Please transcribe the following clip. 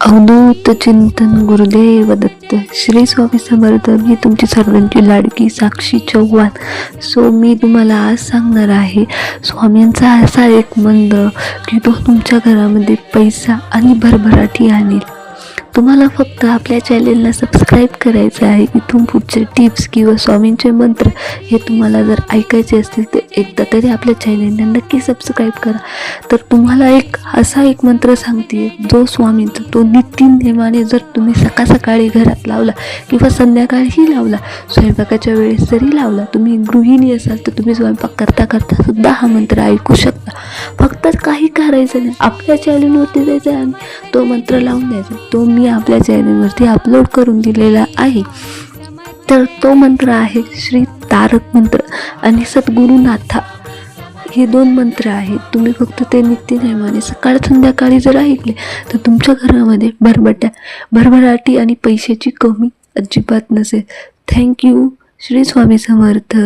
अवधूत चिंतन गुरुदेव दत्त. श्री स्वामी समर्थ. मी तुमची सर्वांची लाडकी साक्षी चव्हाण. मी तुम्हाला आज सांगणार आहे स्वामींचा असा एक मंत्र की तो तुमच्या घरामध्ये पैसा आणि भरभराटी आणेल. तुम्हाला फक्त आपल्या चॅनेलला सबस्क्राईब करायचं आहे. इथून पुढचे टिप्स किंवा स्वामींचे मंत्र हे तुम्हाला जर ऐकायचे असतील तर एकदा तरी आपल्या चॅनेलला नक्की सबस्क्राईब करा. तर तुम्हाला असा एक मंत्र सांगते जो स्वामींचा, तो नित्यनेमाने जर तुम्ही सकाळी घरात लावला किंवा संध्याकाळीही लावला, स्वयंपाकाच्या वेळेस जरी लावला, तुम्ही गृहिणी असाल तर तुम्ही स्वयंपाक करता करता सुद्धा हा मंत्र ऐकू शकता. फक्त काही करायचं नाही, आपल्या चॅनेलवरती जायचं आणि तो मंत्र लावून द्यायचा. तो मी आपल्या चॅनेलवरती अपलोड करून दिलेला आहे. तर तो मंत्र आहे श्री तारक मंत्र आणि सद्गुरुनाथा. हे 2 मंत्र आहेत. तुम्ही फक्त ते नित्यनेमाने सकाळ संध्याकाळी जर ऐकले तर तुमच्या घरामध्ये भरभराटी आणि पैशाची कमी अजिबात नसेल. थँक्यू. श्री स्वामी समर्थ.